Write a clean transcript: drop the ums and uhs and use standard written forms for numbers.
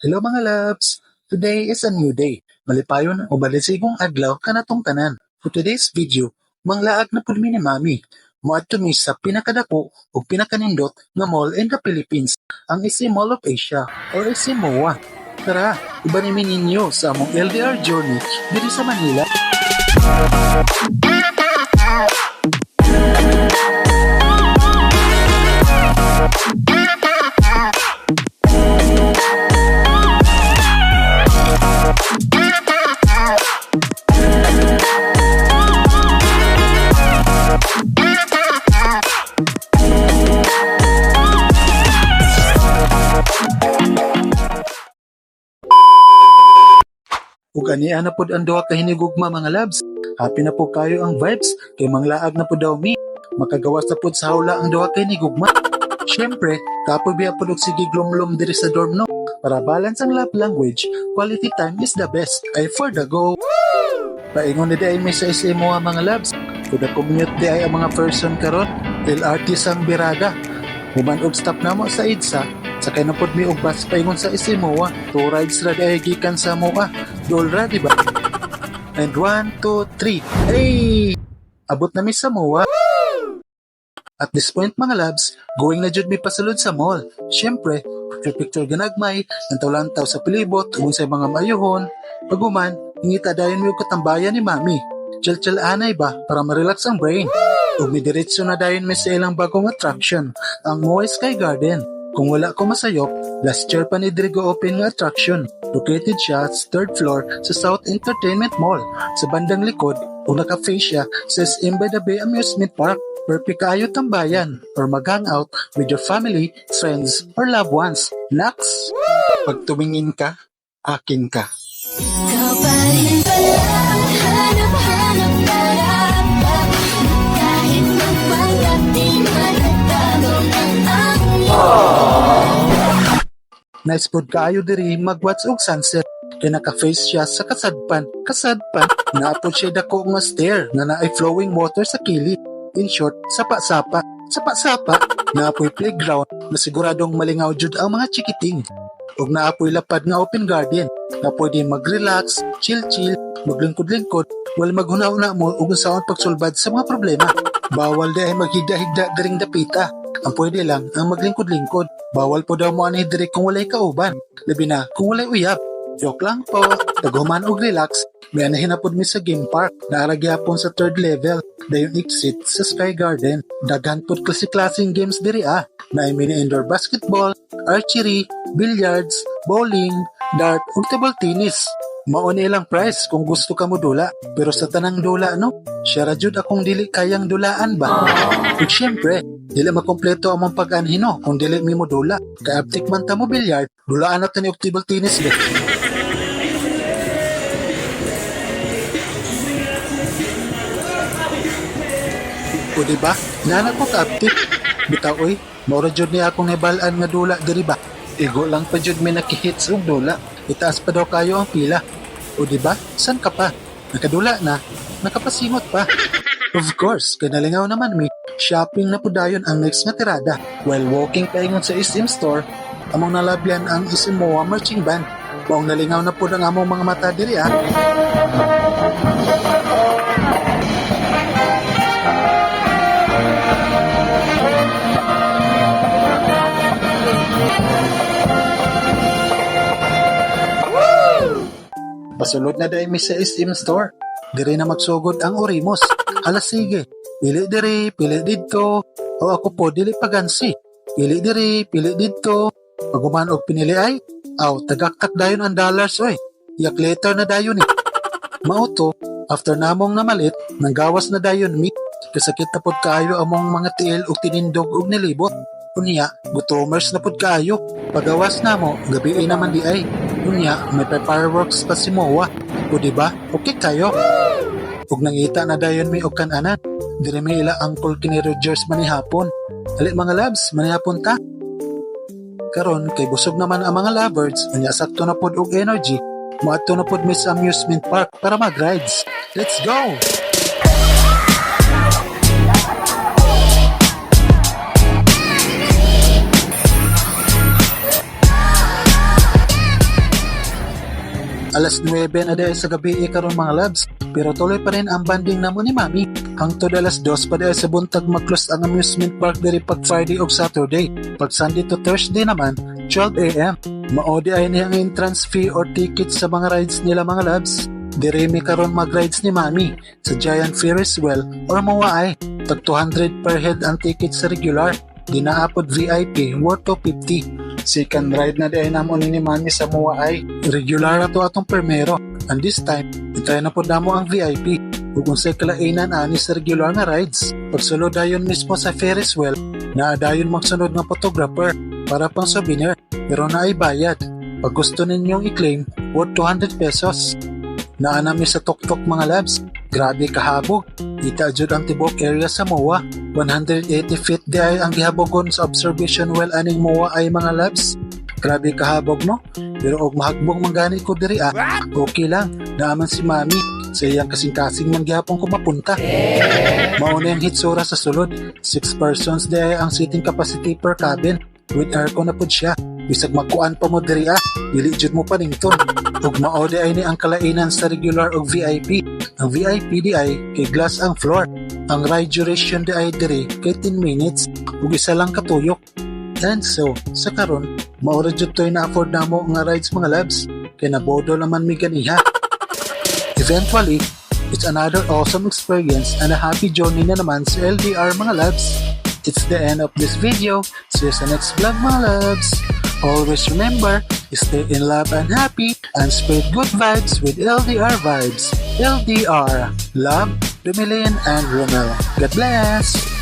Hello mga loves! Today is a new day. Malipayon o malisigong adlaw kanatong tanan. For today's video, manglaag na pud mi ni Mami. Moadto mi sa pinakadako o pinakanindot nga mall in the Philippines, ang SM Mall of Asia or SM MOA. Tara, ibanimi ninyo sa among LDR journey dito sa Manila. Ug ania na pod ang duha ka hinigugma mga labs. Happy na po kayo ang vibes kay manglaag na po daw mi. Makagawas na pod sa hawla ang duha ka hinigugma. Syempre, kapoy biya pod og sige glomlom diri sa dorm no. Para balance ang love language, quality time is the best. Ay for the go. Paingon na di ay may sa SMO mga labs. Kuda commute di ay ang mga person karon. LRT sang birada. Human og stop na mo sa EDSA. Sakay na pod mi og bus paingon sa SMOA. 2 rides ra di ay gikan sa MOA. Dolra, di ba? And 1, 2, 3. Hey! Abot na mi sa MOA. At this point mga labs, going na jud mi pasulod sa mall. Syempre, picture ganagmay, lantaw-lantaw sa pilibot, ug sa mga mayuhon. Paguman, ingita dayon mi og katambayan ni Mami. Chill-chill anay ba para ma-relax ang brain. Ug mi diretso na dayon mi sa ilang bagong attraction, ang MOA Sky Garden. Kung wala ko masayop, last year pa ni Drigo open nga attraction. Located siya sa 3rd floor sa South Entertainment Mall. Sa bandang likod, o naka-face siya sa SM by the Bay Amusement Park. Perfect kayo tambayan or mag-hangout with your family, friends, or loved ones. Next! Pag tumingin ka, akin ka. Ikaw pa rin pala ang hanap-hanap dapat. Kahit magpanggap di managtago ang angyo. Nice pod kaayo diri magwatch og sunset. Kaya naka-face siya sa kasadpan. Kasadpan, naapod siya dako nga stair na naay flowing water sa kilid. In short, sapa-sapa. Sapa-sapa, naapoy playground na siguradong malingaw jud ang mga chikiting. Ug naapoy lapad nga open garden na pwede mag-relax, chill-chill, maglingkod-lingkod, wala maghuna-una mo ug unsaon pagsulbad sa mga problema. Bawal di ay maghigda-higda diring dapita. Ang pwede lang ang maglingkod-lingkod. Bawal po daw mo anay diri kung walay kauban. Labi na kung walay uyab. Joke lang po. Taguman og relax. May anahin na po mi sa game park. Naaragyapon sa 3rd level. Dayon exit sa Sky Garden. Daghan po klase-klaseng games diri May mini indoor basketball, archery, billiards, bowling, dart, ug table tennis. Mao ni ilang price kung gusto ka mo dula. Pero sa tanang dula no, siya ra jud akong dili kayang dulaan ba. Ug syempre, dili makompleto among pag-anhino kung dili mi mo dula. Kay abtik man ta mo billiard, dulaan natin og table tennis be. O diba? Nanak ko ka-abtik. Bitaw oy, maura jud ni akong nabalaan nga dula diri ba. Igo lang pa jud mi nakihits og dula. Itaas pa daw kayo ang pila. O diba? San ka pa? Nakadula na. Nakapasingot pa. Of course, kanalingaw naman mi. Shopping na pudayon ang next nga tirada. While walking paingon sa SM store, among nalabyan ang SM MOA marching band. Maong nalingaw na po ang among mga mata diri Pasulod na dahil mi sa SM store. Diri na magsugod ang Orimos. Hala sige, pili diri, pili dito. O ako po, dili pagansi. Pili diri, pili dito. Paguman og pinili ay, tagaktak dayon ang dollars oy. Yak later na dayon Mauto, after namong namalit, nanggawas na dayon mi. Kasakit na pod kaayo among mga tiil og tinindog og nilibot. Unya, gutomers na pod kaayo. Pagawas na mo, gabi naman di ay. Unya, may fireworks pa si MOA. O diba? Okay kayo? Ug nangita na dayon mi og kananan. Diri mi ila Uncle kini Rogers manihapon. Ali mga labs, manihapon ta. Karon kay busog naman ang mga lovers, unya sakto na pod og energy. Moadto na pod mi sa amusement park para mag-rides. Let's go! Alas 9 na dahil sa gabi karon mga labs, pero tuloy pa rin ang banding namo ni Mami. Hangtod alas 2 pa dahil sa buntag mag-close ang amusement park diri pag Friday o Saturday. Pag Sunday to Thursday naman, 12 a.m. Maodi ay niyang entrance fee or ticket sa mga rides nila mga labs. Dire mi karon mag-rides ni Mami sa Giant Ferris Wheel or Mowaay. Tag 200 per head ang ticket sa regular. Dinaapod VIP worth of 50. Second ride na dahil namon ni Mami sa Mowaay. Regular na to atong permero. And this time, itay na po namo ang VIP. Kung sa kalainan ani sa regular nga rides. Pagsulod dayon mismo sa Ferris Wheel, naadayon magsunod ng photographer para pang souvenir pero naay bayad. Pag gusto ninyong i-claim, worth 200 pesos. Naanami sa tuktok mga labs. Grabe kahabog. Ita jud ang tibok area sa MOA. 180 feet di ay ang gihabogon sa observation well aning MOA ay mga labs. Grabe kahabog no? Pero og mahagbong manggani ko diri okay lang. Naaman si Mami. Sa iyang kasing-kasing man gihapon ko mapunta. Mauna yung hitsura sa sulod. 6 persons di ay ang seating capacity per cabin. With aircon na pod siya. Bisag makuan pa mo diri dili jud mo panington. Ug mao di ay ni ang kalainan sa regular ug VIP. Ang VIP di ay kay glass ang floor. Ang ride duration di ay diri kay 10 minutes ug isa lang katuyok. And so, sa karon, mao ra jud toy na afford namo nga rides mga labs. Kay nabodo naman mi ganiha. Eventually, it's another awesome experience and a happy journey na naman sa LDR mga labs. It's the end of this video. See you sa next vlog mga labs. Always remember, stay in love and happy and spread good vibes with LDR vibes. LDR, Love, Lumilin, and Romel. God bless!